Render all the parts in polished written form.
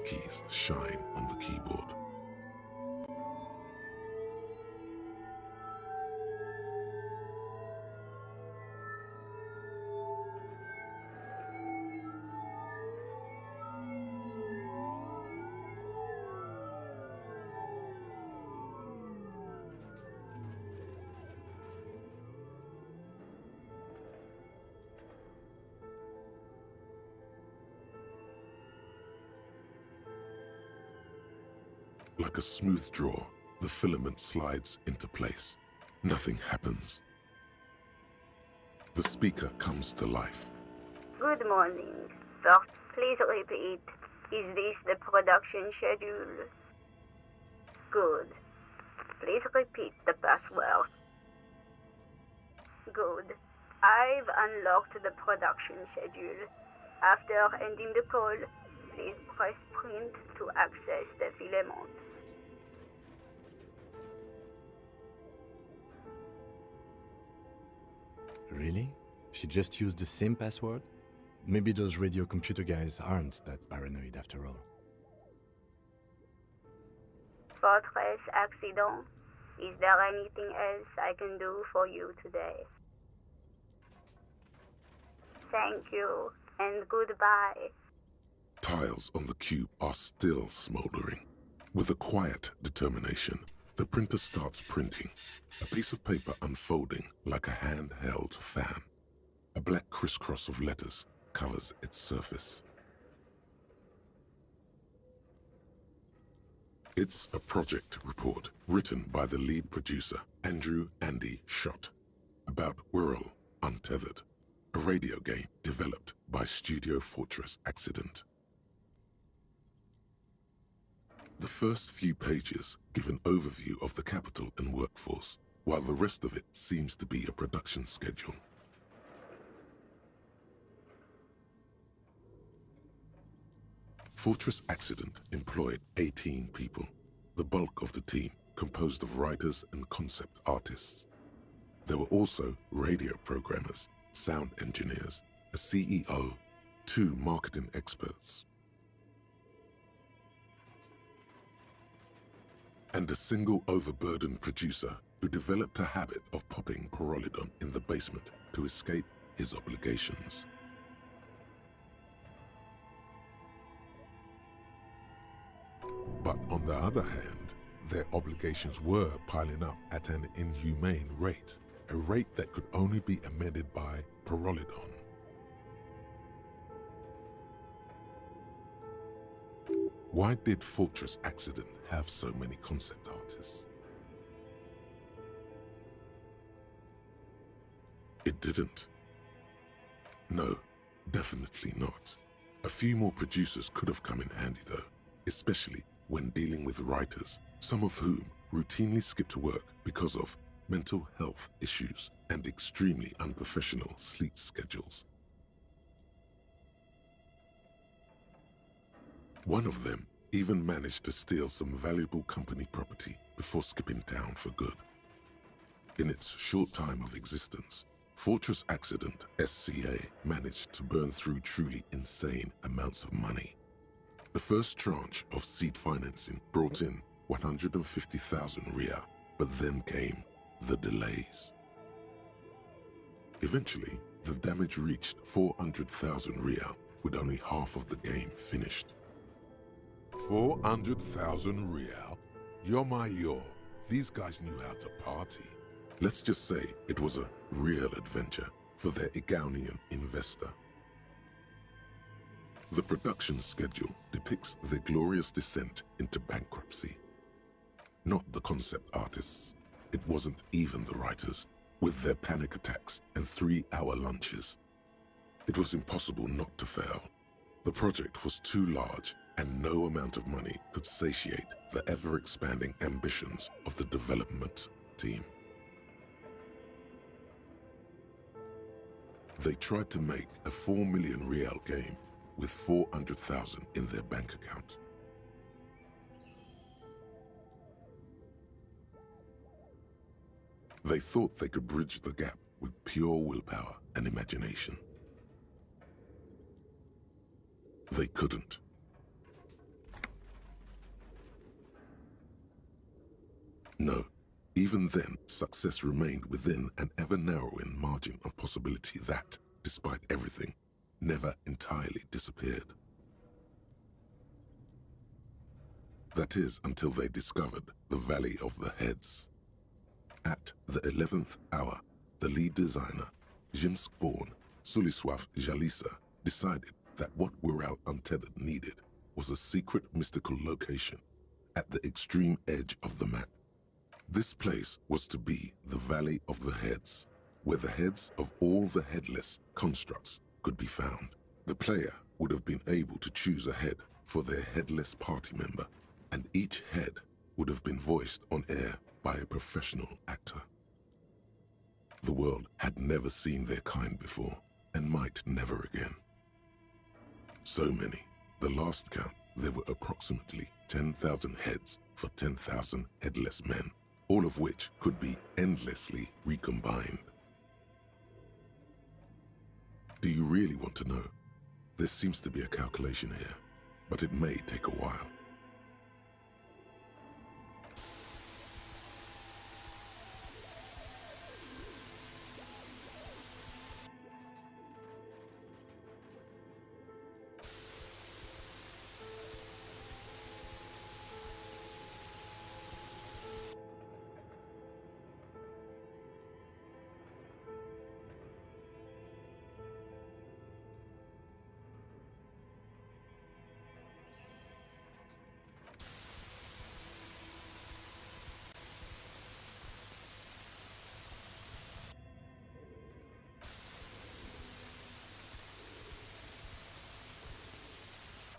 hotkeys shine on the keyboard. Like a smooth draw, the filament slides into place. Nothing happens. The speaker comes to life. Good morning. First, please repeat. Is this the production schedule? Good. Please repeat the password. Good. I've unlocked the production schedule. After ending the call, please press print to access the filament. Really? She just used the same password? Maybe those radio computer guys aren't that paranoid after all. Fortress accident. Is there anything else I can do for you today? Thank you, and goodbye. Tiles on the cube are still smoldering. With a quiet determination, the printer starts printing, a piece of paper unfolding like a handheld fan. A black crisscross of letters covers its surface. It's a project report written by the lead producer, Andrew Andy Schott, about Whirl Untethered, a radio game developed by Studio Fortress Accident. The first few pages give an overview of the capital and workforce, while the rest of it seems to be a production schedule. Fortress Accident employed 18 people, the bulk of the team composed of writers and concept artists. There were also radio programmers, sound engineers, a CEO, 2 marketing experts, and a single overburdened producer who developed a habit of popping Pyrrolidon in the basement to escape his obligations. But on the other hand, their obligations were piling up at an inhumane rate, a rate that could only be amended by Pyrrolidon. Why did Fortress Accident have so many concept artists? It didn't. No, definitely not. A few more producers could have come in handy though, especially when dealing with writers, some of whom routinely skip to work because of mental health issues and extremely unprofessional sleep schedules. One of them even managed to steal some valuable company property before skipping town for good. In its short time of existence, Fortress Accident SCA managed to burn through truly insane amounts of money. The first tranche of seed financing brought in 150,000 Riyal, but then came the delays. Eventually, the damage reached 400,000 Riyal, with only half of the game finished. 400,000 Riyal? Yo. These guys knew how to party. Let's just say it was a real adventure for their Igaunian investor. The production schedule depicts their glorious descent into bankruptcy. Not the concept artists. It wasn't even the writers, with their panic attacks and 3-hour lunches. It was impossible not to fail. The project was too large, and no amount of money could satiate the ever-expanding ambitions of the development team. They tried to make a 4 million Riyal game with 400,000 in their bank account. They thought they could bridge the gap with pure willpower and imagination. They couldn't. No, even then, success remained within an ever-narrowing margin of possibility that, despite everything, never entirely disappeared. That is until they discovered the Valley of the Heads. At the 11th hour, the lead designer, Jimsk-born Suliswaf Jalisa, decided that what Wirral Untethered needed was a secret mystical location at the extreme edge of the map. This place was to be the Valley of the Heads, where the heads of all the headless constructs could be found. The player would have been able to choose a head for their headless party member, and each head would have been voiced on air by a professional actor. The world had never seen their kind before, and might never again. So many, the last count, there were approximately 10,000 heads for 10,000 headless men, all of which could be endlessly recombined. Do you really want to know? There seems to be a calculation here, but it may take a while.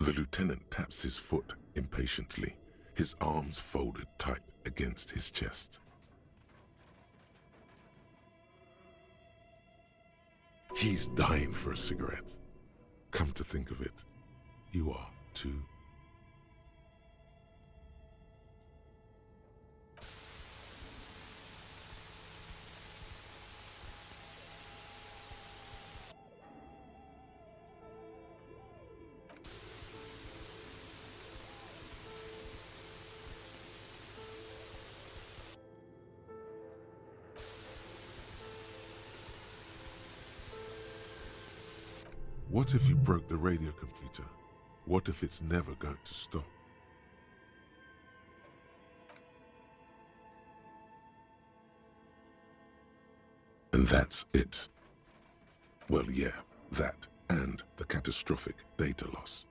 The lieutenant taps his foot impatiently, his arms folded tight against his chest. He's dying for a cigarette. Come to think of it, you are too. What if you broke the radio computer? What if it's never going to stop? And that's it. Well, yeah, that and the catastrophic data loss.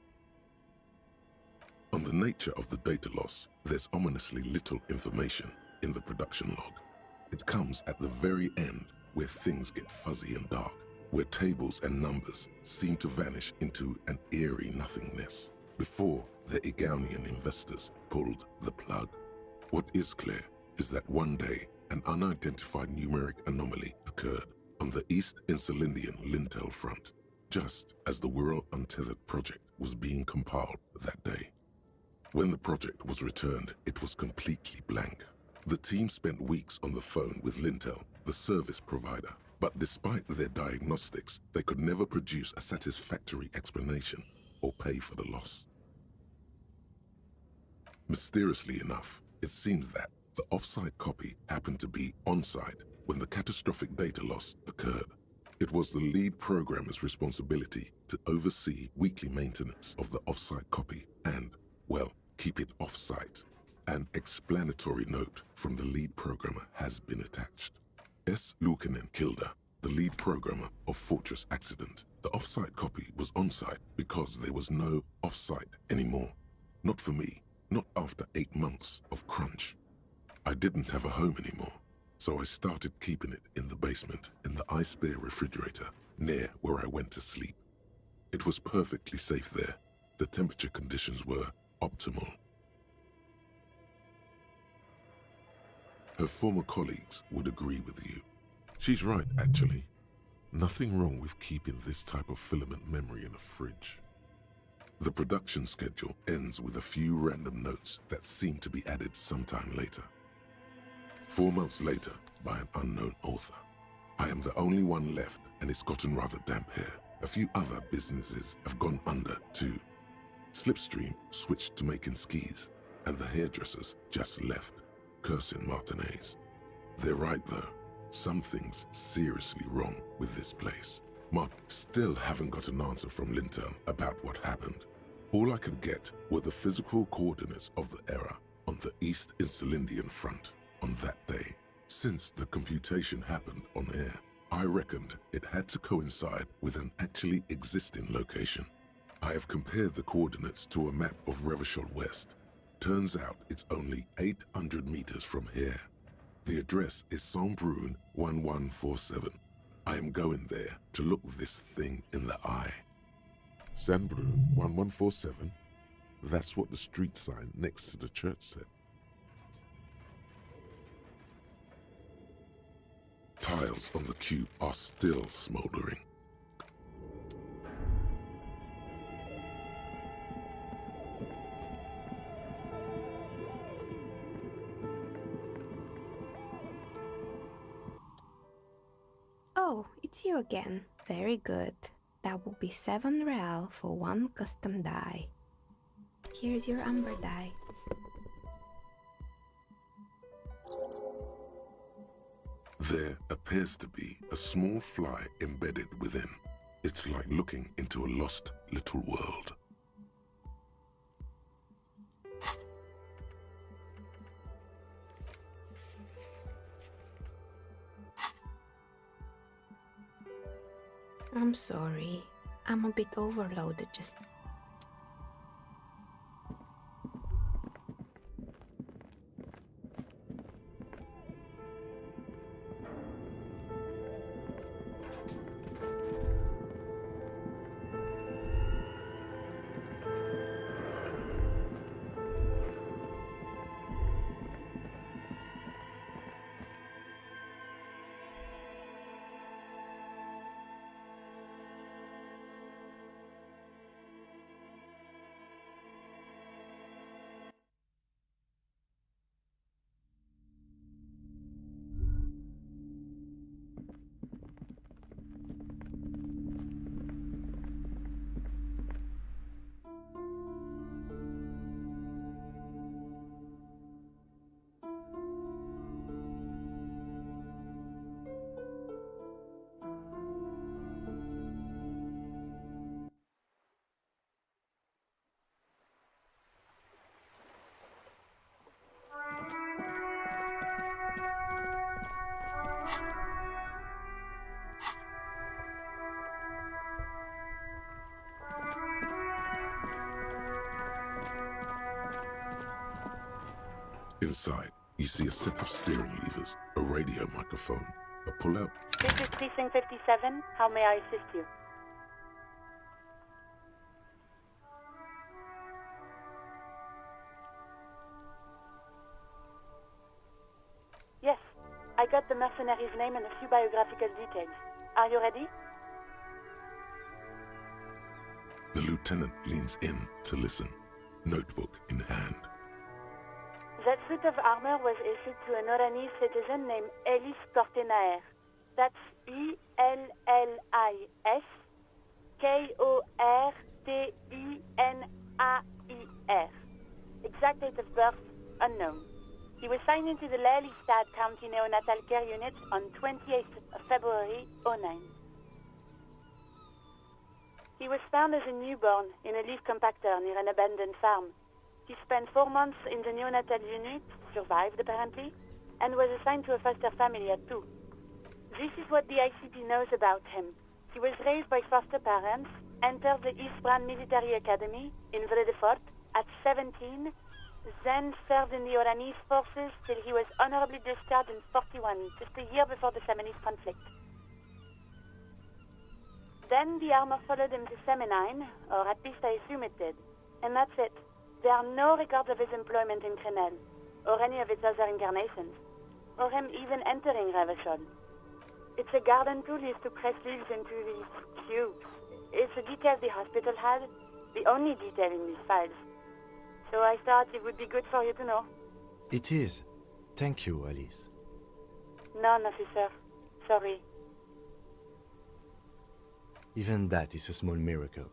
On the nature of the data loss, there's ominously little information in the production log. It comes at the very end where things get fuzzy and dark, where tables and numbers seem to vanish into an eerie nothingness, before the Igaunian investors pulled the plug. What is clear is that one day, an unidentified numeric anomaly occurred on the East Insulindian Lintel front, just as the Wirral Untethered project was being compiled that day. When the project was returned, it was completely blank. The team spent weeks on the phone with Lintel, the service provider, but despite their diagnostics, they could never produce a satisfactory explanation or pay for the loss. Mysteriously enough, it seems that the off-site copy happened to be on-site when the catastrophic data loss occurred. It was the lead programmer's responsibility to oversee weekly maintenance of the off-site copy and, well, keep it off-site. An explanatory note from the lead programmer has been attached. S. Luukinen Kilda, the lead programmer of Fortress Accident. The off-site copy was on-site because there was no off-site anymore. Not for me, not after 8 months of crunch. I didn't have a home anymore, so I started keeping it in the basement in the ice bear refrigerator near where I went to sleep. It was perfectly safe there. The temperature conditions were optimal. Her former colleagues would agree with you. She's right, actually. Nothing wrong with keeping this type of filament memory in a fridge. The production schedule ends with a few random notes that seem to be added sometime later. 4 months later, by an unknown author. I am the only one left, and it's gotten rather damp here. A few other businesses have gone under, too. Slipstream switched to making skis, and the hairdressers just left. cursing Martinez. They're right though. Something's seriously wrong with this place. Mark, still haven't got an answer from Lintel about what happened. All I could get were the physical coordinates of the error on the East Insulindian front on that day. Since the computation happened on air, I reckoned it had to coincide with an actually existing location. I have compared the coordinates to a map of Revachol West. Turns out it's only 800 meters from here. The address is Saint-Brun 1147. I am going there to look this thing in the eye. Saint-Brun 1147? That's what the street sign next to the church said. Tiles on the cube are still smoldering. Oh, it's you again. Very good. That will be 7 real for 1 custom die. Here's your amber die. There appears to be a small fly embedded within. It's like looking into a lost little world. I'm sorry. I'm a bit overloaded just... Inside, you see a set of steering levers, a radio microphone, a pull-out. This is Precinct 57. How may I assist you? Yes, I got the mercenary's name and a few biographical details. Are you ready? The lieutenant leans in to listen, notebook in hand. That suit of armor was issued to an Oranese citizen named Elis Kortenaer. That's E-L-L-I-S K-O-R-T-E-N-A-I-R. Exact date of birth, unknown. He was signed into the Lelystad County Neonatal Care Unit on 28th of February, 09. He was found as a newborn in a leaf compactor near an abandoned farm. He spent 4 months in the neonatal unit, survived apparently, and was assigned to a foster family at 2. This is what the ICP knows about him. He was raised by foster parents, entered the Eastbrand Military Academy in Vredefort at 17, then served in the Oranese forces till he was honorably discharged in 41, just a year before the Seminese conflict. Then the armor followed him to Seminine, or at least I assume it did, and that's it. There are no records of his employment in Crenel, or any of its other incarnations, or him even entering Revachol. It's a garden tool used to press leaves into these cubes. It's a detail the hospital had, the only detail in these files. So I thought it would be good for you to know. It is. Thank you, Alice. None, officer. Sorry. Even that is a small miracle.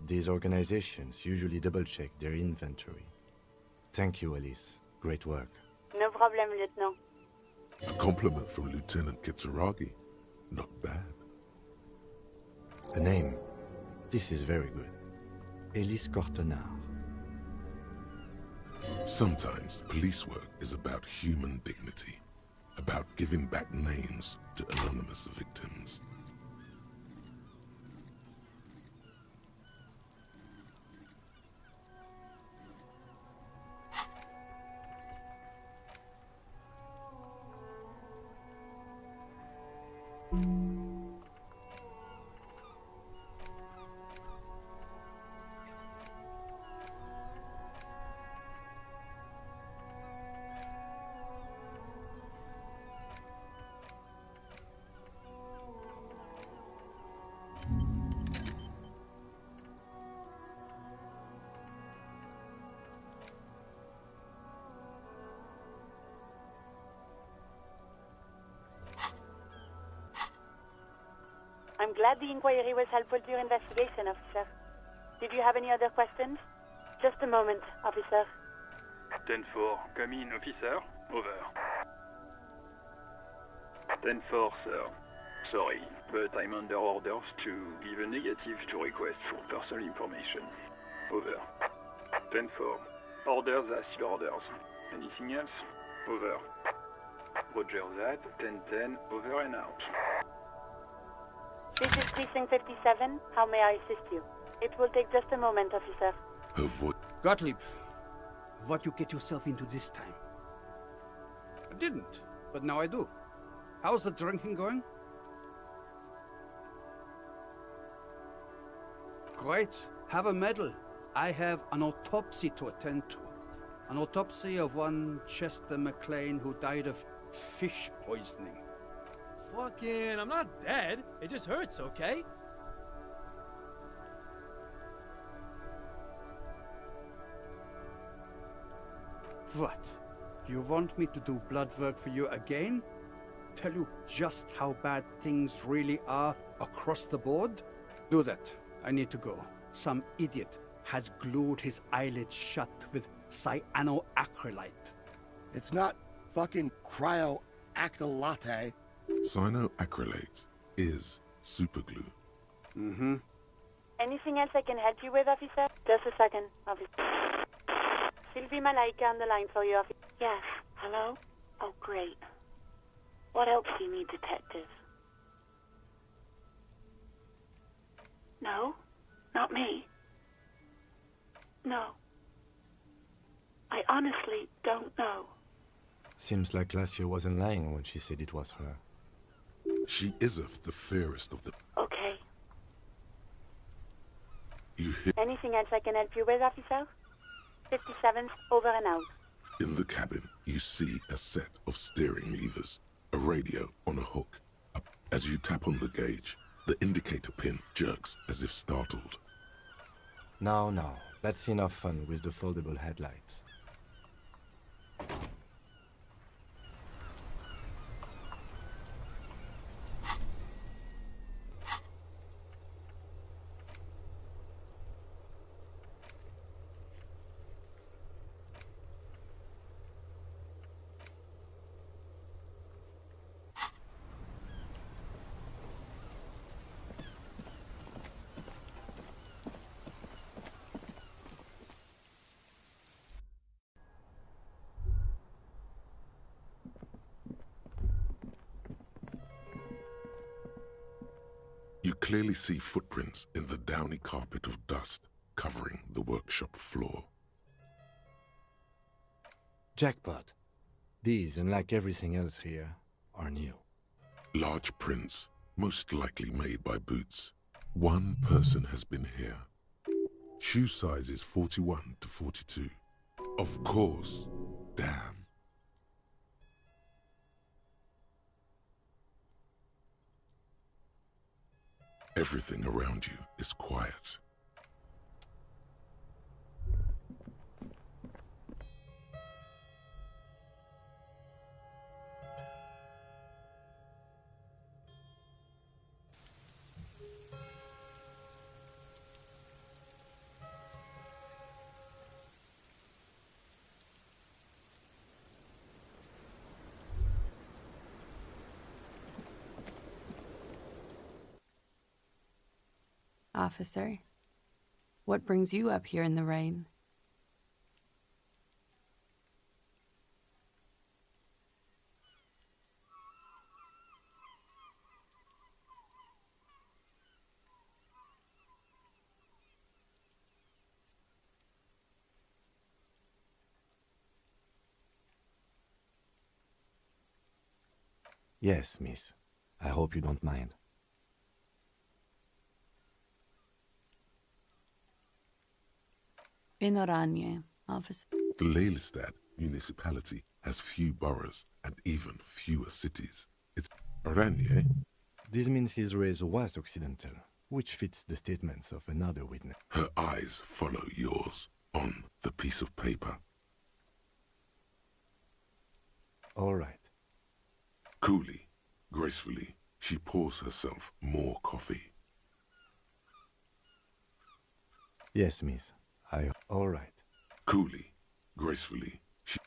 These organizations usually double-check their inventory. Thank you, Alice. Great work. No problem, Lieutenant. A compliment from Lieutenant Kitsuragi. Not bad. The name. This is very good. Elise Cortenard. Sometimes police work is about human dignity, about giving back names to anonymous victims. I'm glad the inquiry was helpful to your investigation, officer. Did you have any other questions? Just a moment, officer. 10-4, come in, officer. Over. 10-4, sir. Sorry, but I'm under orders to give a negative to request for personal information. Over. 10-4. Orders are still orders. Anything else? Over. Roger that. 10-10, over and out. This is Precinct 57. How may I assist you? It will take just a moment, officer. Her voice. Gottlieb, what you get yourself into this time? I didn't, but now I do. How's the drinking going? Great. Have a medal. I have an autopsy to attend to. An autopsy of one Chester McLean who died of fish poisoning. Fucking, I'm not dead. It just hurts, okay? What? You want me to do blood work for you again? Tell you just how bad things really are across the board? Do that. I need to go. Some idiot has glued his eyelids shut with cyanoacrylate. It's not fucking cryoacrylate. Cyanoacrylate is superglue. Mm-hmm. Anything else I can help you with, officer? Just a second, officer. Sylvie Malaika on the line for you, officer. Yes. Hello? Oh, great. What else do you need, detective? No? Not me? No. I honestly don't know. Seems like Glacia wasn't lying when she said it was her. She iseth the fairest of the... Okay. You hear... Anything else I can help you with, officer? 57, over and out. In the cabin, you see a set of steering levers, a radio on a hook. As you tap on the gauge, the indicator pin jerks as if startled. No, that's enough fun with the foldable headlights. You clearly see footprints in the downy carpet of dust covering the workshop floor. Jackpot. These, unlike everything else here, are new. Large prints, most likely made by Boots. One person has been here. Shoe size is 41 to 42. Of course. Damn. Everything around you is quiet. officer. What brings you up here in the rain? Yes, miss. I hope you don't mind. In Oranje, officer. The Lelystad municipality has few boroughs and even fewer cities. It's Oranje. This means his race was Occidental, which fits the statements of another witness. Her eyes follow yours on the piece of paper. All right. Coolly, gracefully, she pours herself more coffee. Yes, miss. All right. Coolly, gracefully, she...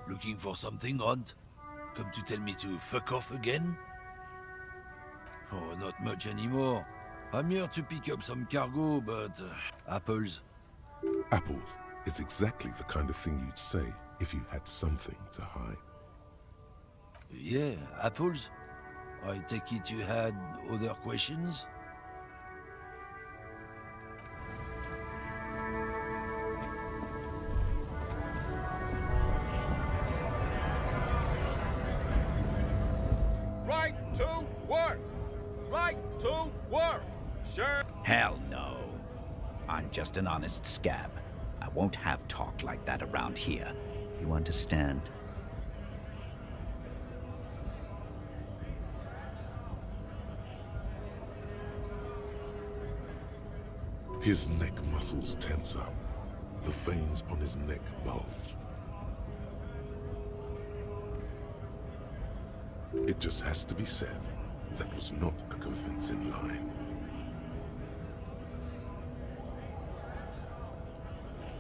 Looking for something odd? Come to tell me to fuck off again? Oh, not much anymore. I'm here to pick up some cargo, but... apples. Apples is exactly the kind of thing you'd say if you had something to hide. Yeah, apples? I take it you had other questions? Right to work! Right to work! Sure. Hell no. I'm just an honest scab. I won't have talk like that around here. You understand? His neck muscles tense up. The veins on his neck bulge. It just has to be said, that was not a convincing line.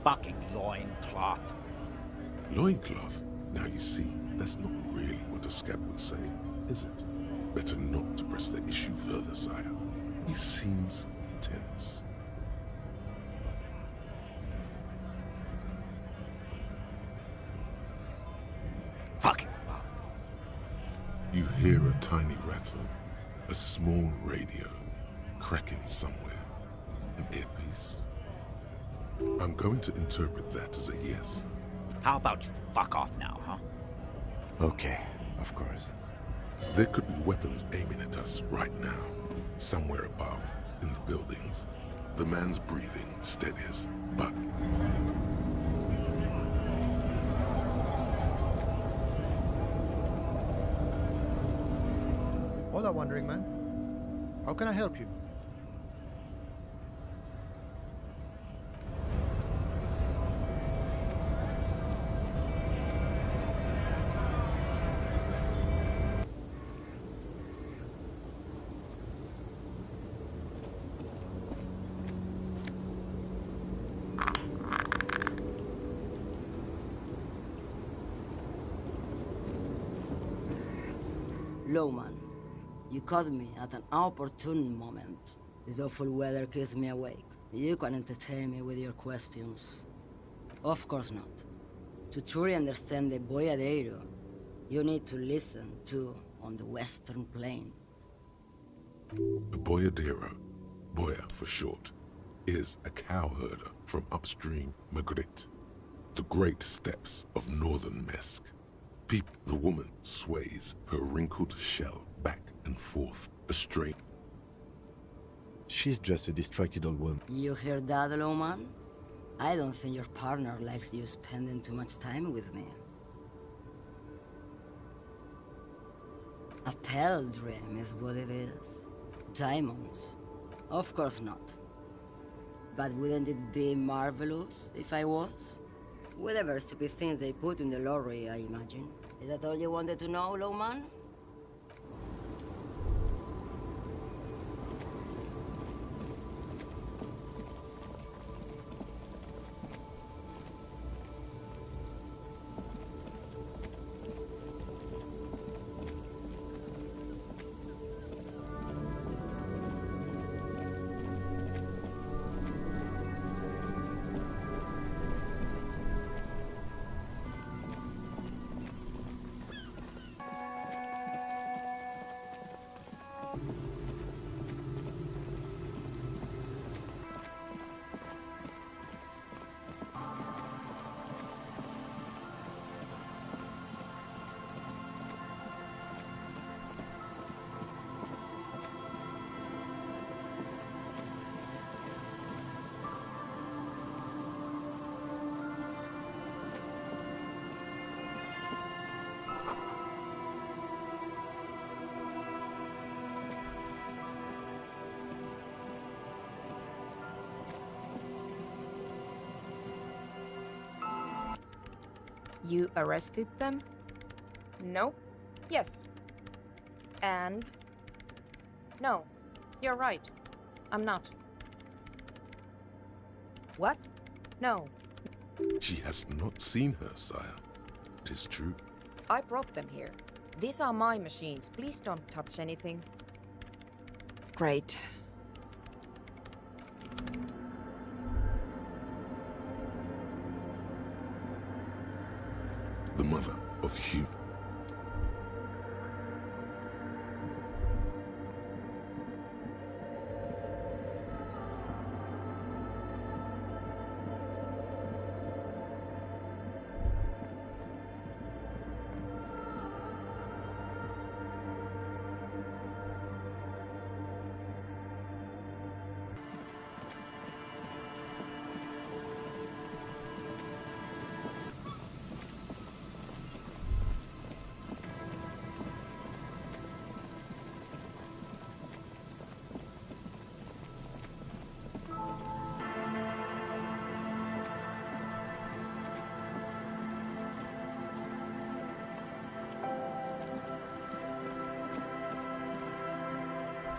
Fucking loincloth. Loincloth? Now you see, that's not really what a scab would say, is it? Better not to press the issue further, sire. He seems tense. Fucking You hear a tiny rattle, a small radio, cracking somewhere. An earpiece. I'm going to interpret that as a yes. How about you fuck off now, huh? Okay, of course. There could be weapons aiming at us right now, somewhere above, in the buildings. The man's breathing steadies, but... Hola, Wandering Man. How can I help you? Lowman, you caught me at an opportune moment. This awful weather keeps me awake. You can entertain me with your questions. Of course not. To truly understand the boyadero, you need to listen to On the Western Plain. The boyadero, boya for short, is a cowherder from upstream Magritte, the great steppes of northern Mesk. The woman sways her wrinkled shell back and forth, a straight. She's just a distracted old woman. You hear that, Lowman? I don't think your partner likes you spending too much time with me. A pale dream is what it is. Diamonds? Of course not. But wouldn't it be marvelous if I was? Whatever stupid things they put in the lorry, I imagine. Is that all you wanted to know, Lowman? You arrested them? No. Yes. And? No. You're right. I'm not. What? No. She has not seen her, sire. It is true. I brought them here. These are my machines. Please don't touch anything. Great. The mother of Hugh.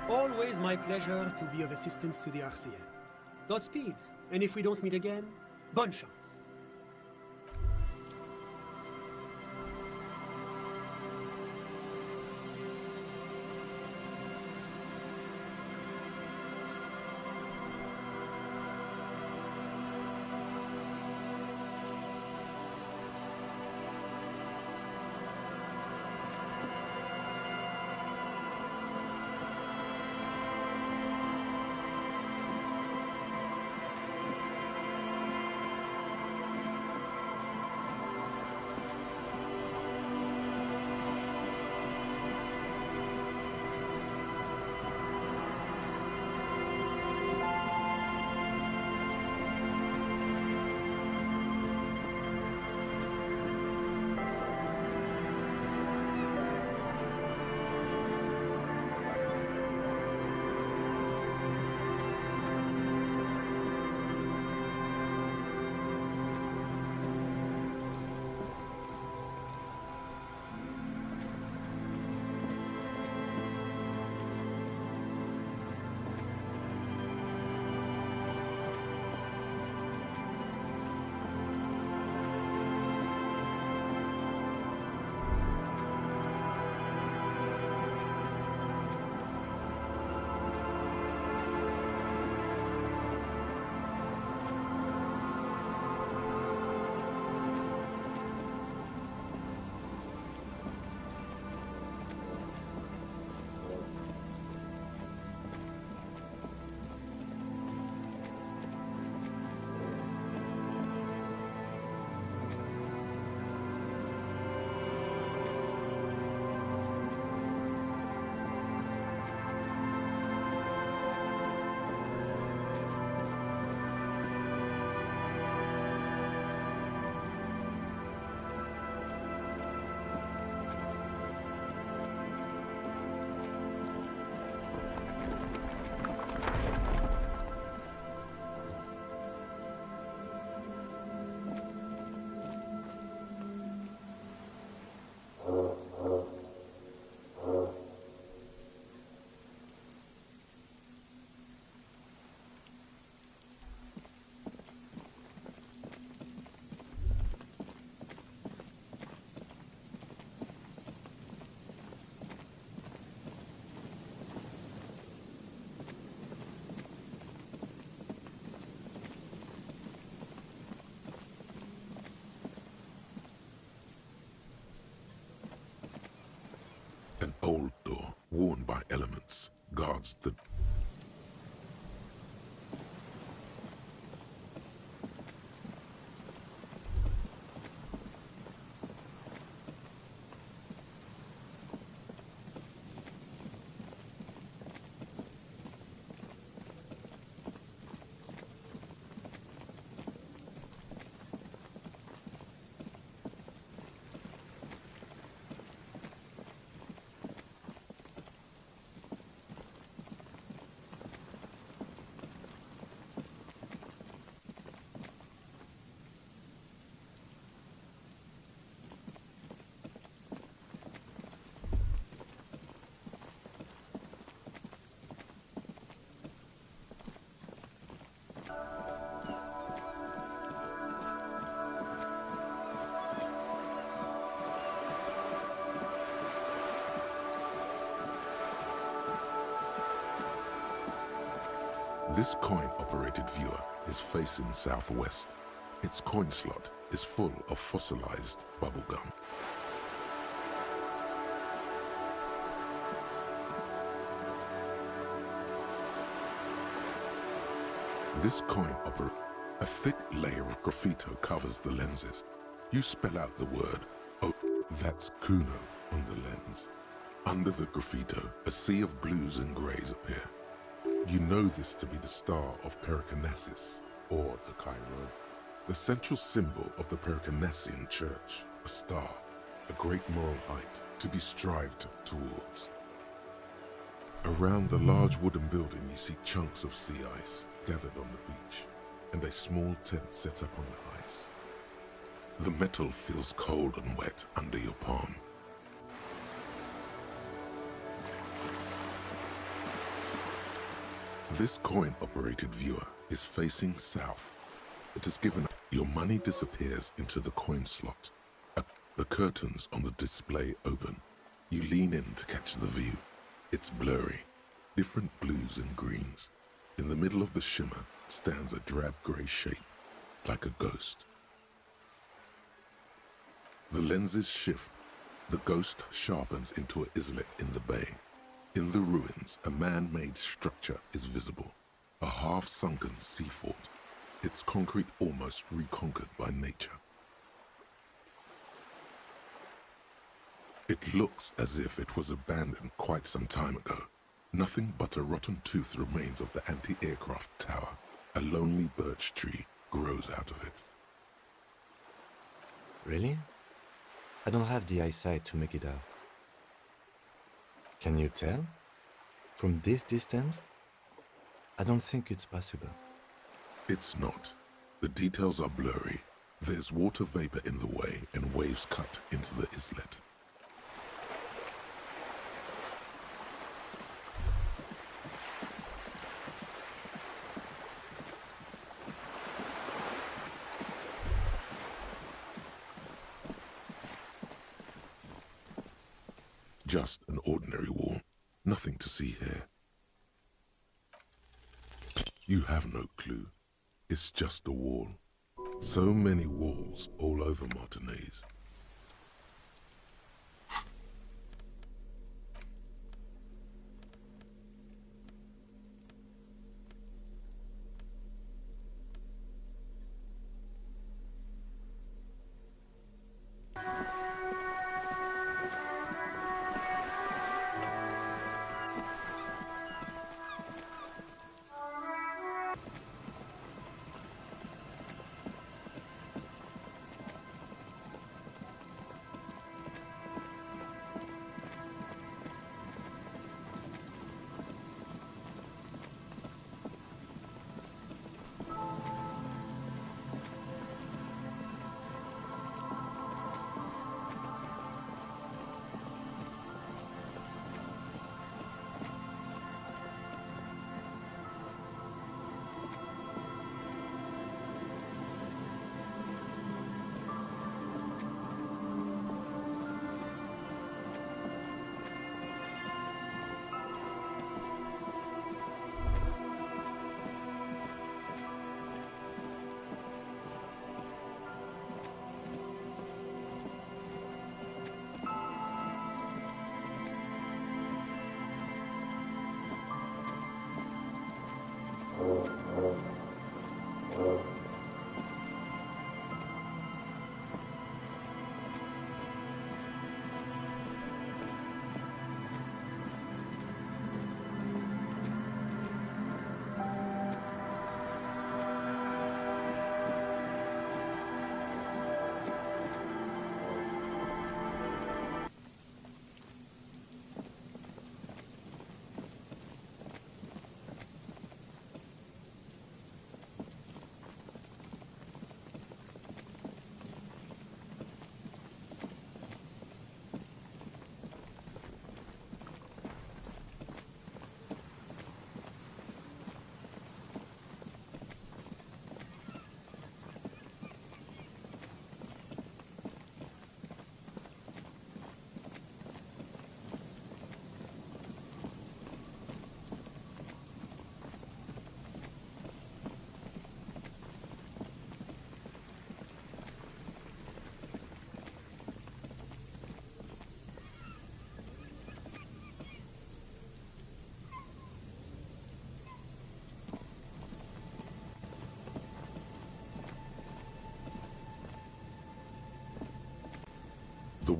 Always my pleasure to be of assistance to the RCN. Godspeed, and if we don't meet again, bonne chance. worn by elements, guards the... This coin-operated viewer is facing southwest. Its coin slot is full of fossilized bubblegum. A thick layer of graffito covers the lenses. You spell out the word, oh, that's Kuno on the lens. Under the graffito, a sea of blues and grays appear. You know this to be the star of Pericarnassus, or the Cairo, the central symbol of the Pericarnassian church, a star, a great moral height to be strived towards. Around the large wooden building you see chunks of sea ice gathered on the beach, and a small tent set up on the ice. The metal feels cold and wet under your palm. This coin-operated viewer is facing south. It is given your money disappears into the coin slot. The curtains on the display open. You lean in to catch the view. It's blurry, different blues and greens. In the middle of the shimmer stands a drab grey shape, like a ghost. The lenses shift. The ghost sharpens into an islet in the bay. In the ruins, a man-made structure is visible, a half-sunken sea fort, its concrete almost reconquered by nature. It looks as if it was abandoned quite some time ago. Nothing but a rotten tooth remains of the anti-aircraft tower. A lonely birch tree grows out of it. Really? I don't have the eyesight to make it out. Can you tell? From this distance? I don't think it's possible. It's not. The details are blurry. There's water vapor in the way and waves cut into the islet. Just an ordinary wall. Nothing to see here. You have no clue. It's just a wall. So many walls all over Martinez.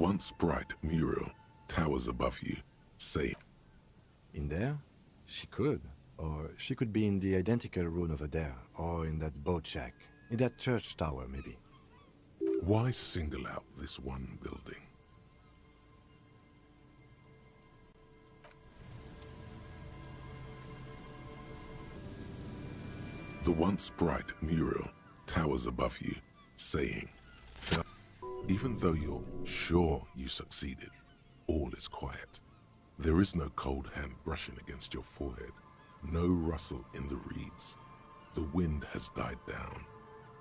once bright mural towers above you, saying... In there? She could. Or she could be in the identical room over there, or in that boat shack, in that church tower, maybe. Why single out this one building? The once bright mural towers above you, saying, even though you're sure you succeeded, all is quiet. There is no cold hand brushing against your forehead, no rustle in the reeds. The wind has died down.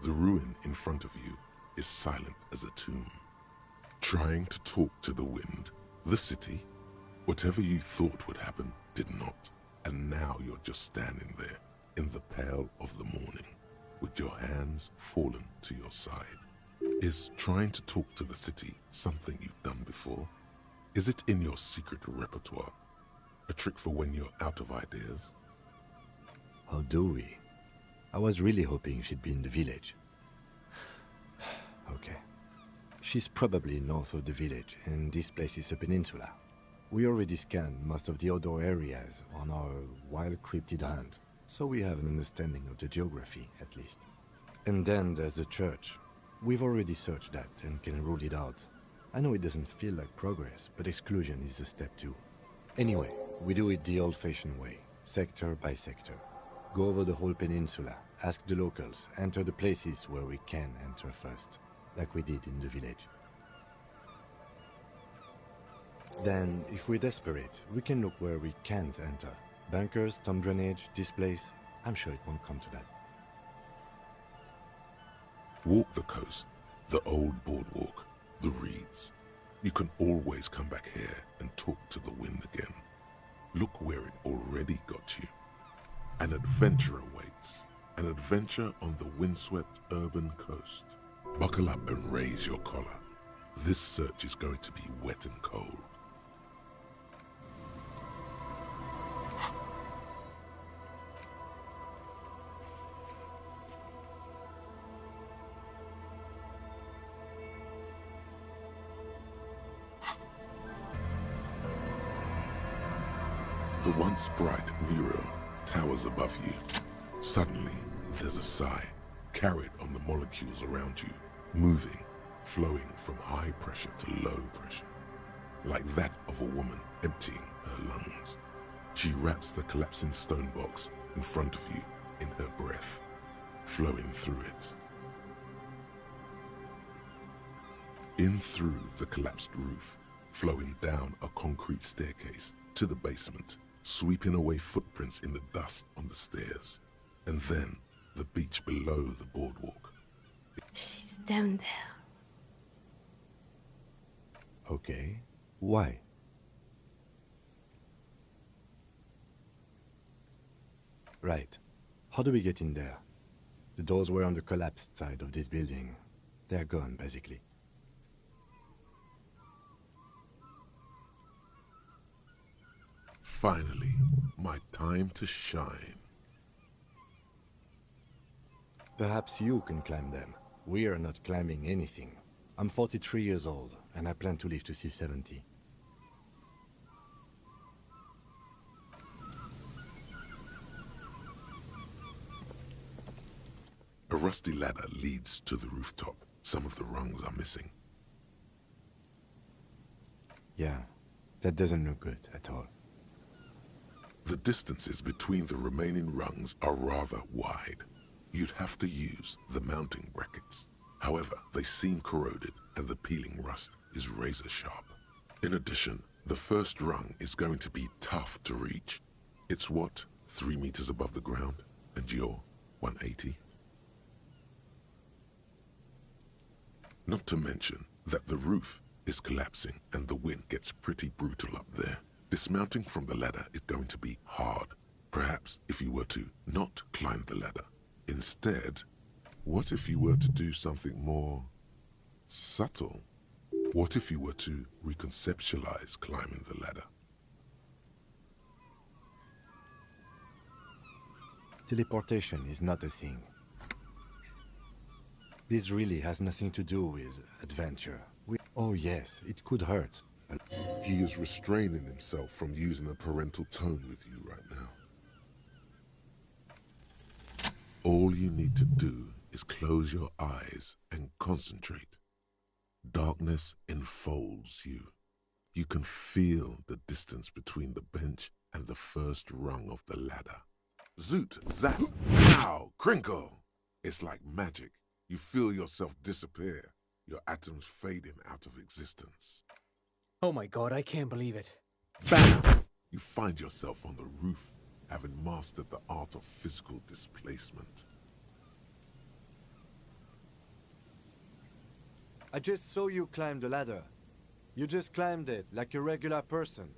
The ruin in front of you is silent as a tomb. Trying to talk to the wind, the city, whatever you thought would happen did not, and now you're just standing there in the pale of the morning, with your hands fallen to your side. Is trying to talk to the city something you've done before? Is it in your secret repertoire? A trick for when you're out of ideas? How do we? I was really hoping she'd be in the village. Okay. She's probably north of the village, and this place is a peninsula. We already scanned most of the outdoor areas on our wild cryptid hunt, so we have an understanding of the geography, at least. And then there's the church. We've already searched that and can rule it out. I know it doesn't feel like progress, but exclusion is a step too. Anyway, we do it the old-fashioned way, sector by sector. Go over the whole peninsula, ask the locals, enter the places where we can enter first, like we did in the village. Then, if we're desperate, we can look where we can't enter. Bunkers, storm drainage, this place. I'm sure it won't come to that. Walk the coast, the old boardwalk, the reeds. You can always come back here and talk to the wind again. Look where it already got you. An adventure awaits. An adventure on the windswept urban coast. Buckle up and raise your collar. This search is going to be wet and cold. The once bright mural towers above you. Suddenly, there's a sigh, carried on the molecules around you, moving, flowing from high pressure to low pressure, like that of a woman emptying her lungs. She wraps the collapsing stone box in front of you in her breath, flowing through it. In through the collapsed roof, flowing down a concrete staircase to the basement, sweeping away footprints in the dust on the stairs, and then the beach below the boardwalk. She's down there. Okay, why? Right. How do we get in there? The doors were on the collapsed side of this building. They're gone, basically. Finally, my time to shine. Perhaps you can climb them. We are not climbing anything. I'm 43 years old, and I plan to live to see 70. A rusty ladder leads to the rooftop. Some of the rungs are missing. Yeah, that doesn't look good at all. The distances between the remaining rungs are rather wide. You'd have to use the mounting brackets. However, they seem corroded and the peeling rust is razor sharp. In addition, the first rung is going to be tough to reach. It's what, 3 meters above the ground, and you're 180? Not to mention that the roof is collapsing and the wind gets pretty brutal up there. Dismounting from the ladder is going to be hard. Perhaps if you were to not climb the ladder. Instead, what if you were to do something more subtle? What if you were to reconceptualize climbing the ladder? Teleportation is not a thing. This really has nothing to do with adventure. Oh yes, it could hurt. He is restraining himself from using a parental tone with you right now. All you need to do is close your eyes and concentrate. Darkness enfolds you. You can feel the distance between the bench and the first rung of the ladder. Zoot, zap, pow, crinkle. It's like magic. You feel yourself disappear, your atoms fading out of existence. Oh my god, I can't believe it. Bam! You find yourself on the roof, having mastered the art of physical displacement. I just saw you climb the ladder. You just climbed it like a regular person.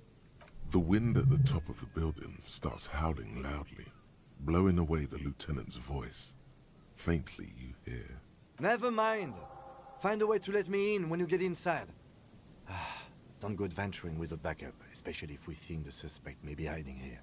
The wind at the top of the building starts howling loudly, blowing away the lieutenant's voice. Faintly you hear, Never mind. Find a way to let me in when you get inside. Don't go adventuring with a backup, especially if we think the suspect may be hiding here.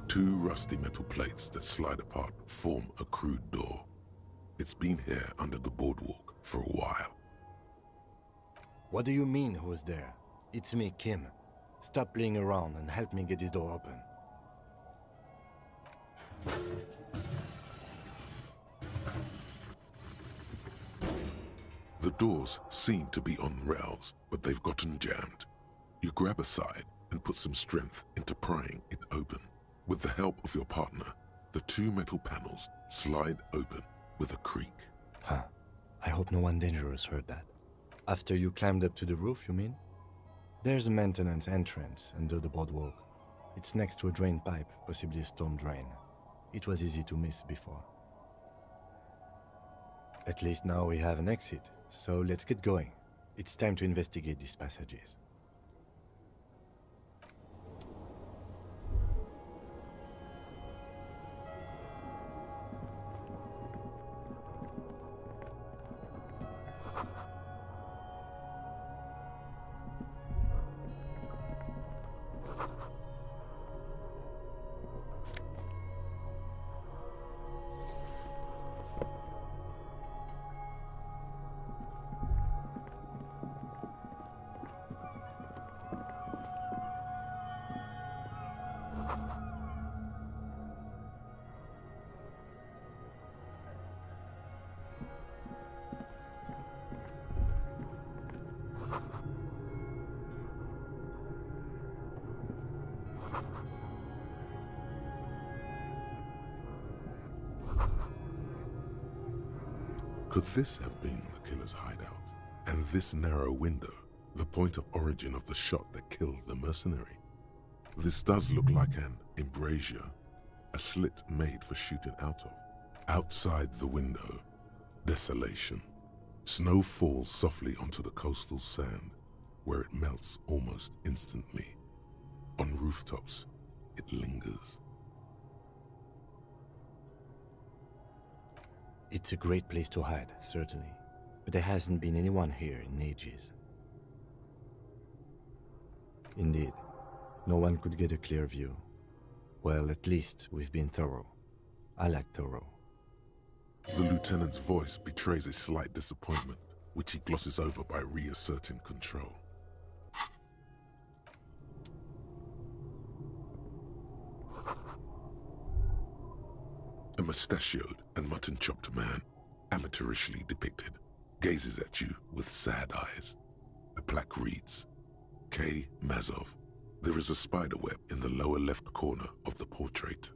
Two rusty metal plates that slide apart form a crude door. It's been here under the boardwalk for a while. What do you mean, who's there? It's me, Kim. Stop playing around and help me get this door open. The doors seem to be on rails, but they've gotten jammed. You grab a side and put some strength into prying it open. With the help of your partner, the two metal panels slide open with a creak. Huh. I hope no one dangerous heard that. After you climbed up to the roof, you mean? There's a maintenance entrance under the boardwalk. It's next to a drain pipe, possibly a storm drain. It was easy to miss before. At least now we have an exit, so let's get going. It's time to investigate these passages. Could this have been the killer's hideout? And this narrow window, the point of origin of the shot that killed the mercenary? This does look like an embrasure, a slit made for shooting out of. Outside the window, desolation. Snow falls softly onto the coastal sand, where it melts almost instantly. On rooftops, it lingers. It's a great place to hide, certainly. But there hasn't been anyone here in ages. Indeed, no one could get a clear view. Well, at least we've been thorough. I like thorough. The lieutenant's voice betrays a slight disappointment which he glosses over by reasserting control. A mustachioed and mutton-chopped man, amateurishly depicted, gazes at you with sad eyes. A plaque reads, K. Mazov. There is a spiderweb in the lower left corner of the portrait.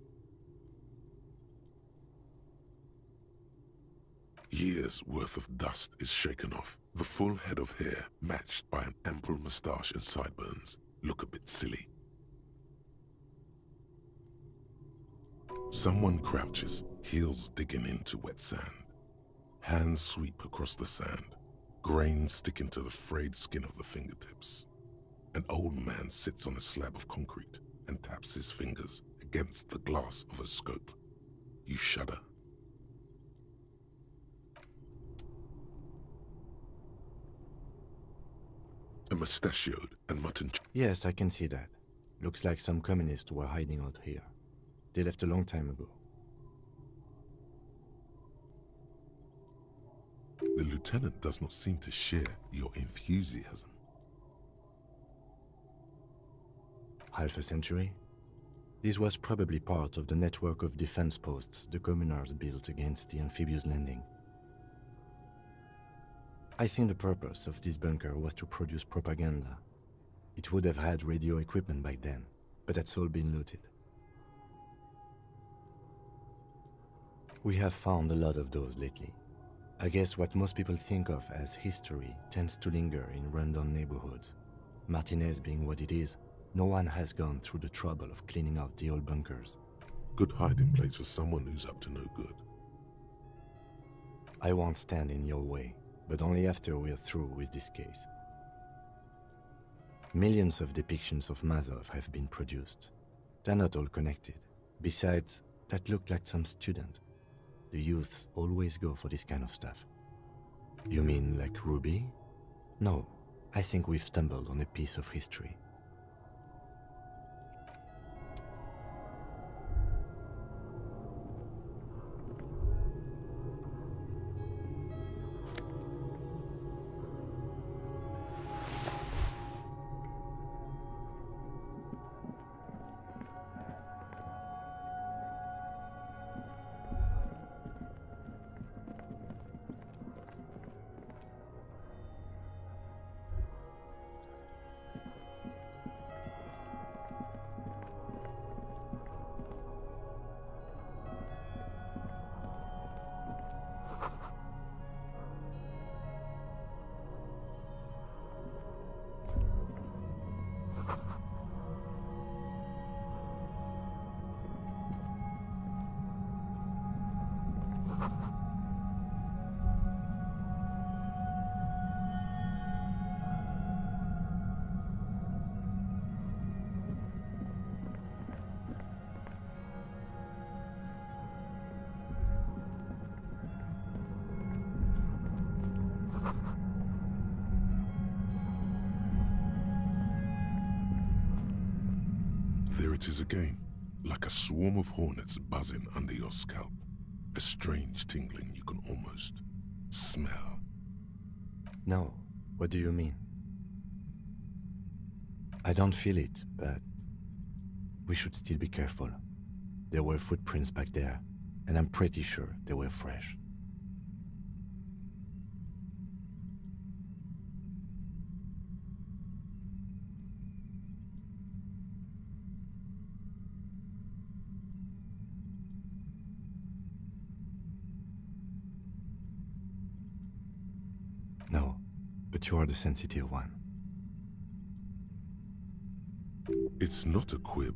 Years' worth of dust is shaken off. The full head of hair, matched by an ample moustache and sideburns, look a bit silly. Someone crouches, heels digging into wet sand. Hands sweep across the sand, grains sticking to the frayed skin of the fingertips. An old man sits on a slab of concrete and taps his fingers against the glass of a scope. You shudder. A mustachioed and mutton. Yes, I can see that. Looks like some communists were hiding out here. They left a long time ago. The lieutenant does not seem to share your enthusiasm. Half a century? This was probably part of the network of defense posts the communards built against the amphibious landing. I think the purpose of this bunker was to produce propaganda. It would have had radio equipment back then, but that's all been looted. We have found a lot of those lately. I guess what most people think of as history tends to linger in rundown neighborhoods. Martinez being what it is, no one has gone through the trouble of cleaning out the old bunkers. Good hiding place for someone who's up to no good. I won't stand in your way, but only after we're through with this case. Millions of depictions of Mazov have been produced. They're not all connected. Besides, that looked like some student. The youths always go for this kind of stuff. You mean like Ruby? No, I think we've stumbled on a piece of history. There it is again, like a swarm of hornets buzzing under your scalp. A strange tingling you can almost smell. No, what do you mean? I don't feel it, but we should still be careful. There were footprints back there, and I'm pretty sure they were fresh. No, but you are the sensitive one. It's not a quib.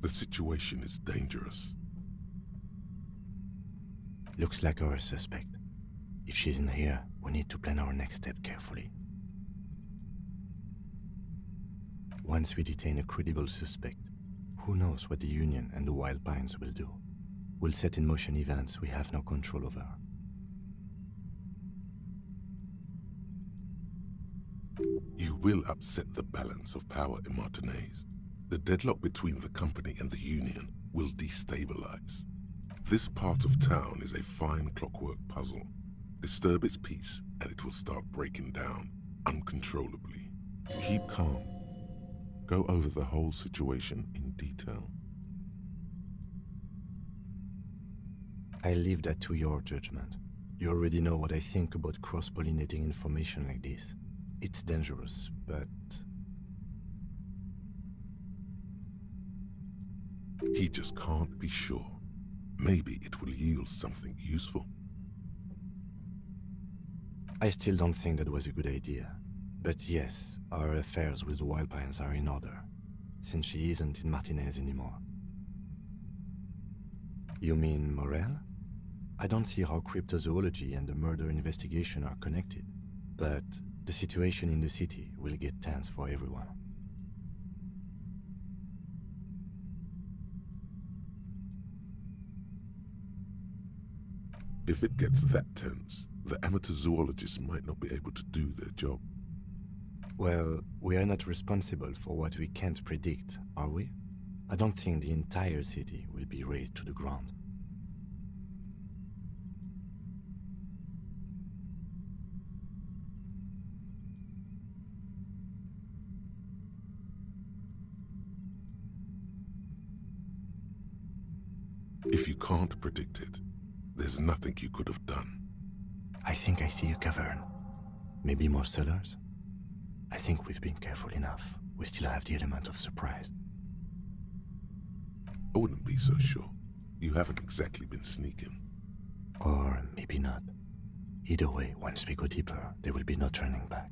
The situation is dangerous. Looks like our suspect. If she's in here, we need to plan our next step carefully. Once we detain a credible suspect, who knows what the Union and the Wild Pines will do? We'll set in motion events we have no control over. You will upset the balance of power in Martinez. The deadlock between the company and the Union will destabilize. This part of town is a fine clockwork puzzle. Disturb its peace, and it will start breaking down, uncontrollably. Keep calm. Go over the whole situation in detail. I leave that to your judgment. You already know what I think about cross-pollinating information like this. It's dangerous, but... He just can't be sure. Maybe it will yield something useful. I still don't think that was a good idea. But yes, our affairs with the Wild Pines are in order, since she isn't in Martinez anymore. You mean Morel? I don't see how cryptozoology and the murder investigation are connected, but the situation in the city will get tense for everyone. If it gets that tense, the amateur zoologists might not be able to do their job. Well, we are not responsible for what we can't predict, are we? I don't think the entire city will be razed to the ground. If you can't predict it, there's nothing you could have done. I think I see a cavern. Maybe more cellars? I think we've been careful enough. We still have the element of surprise. I wouldn't be so sure. You haven't exactly been sneaking. Or maybe not. Either way, once we go deeper, there will be no turning back.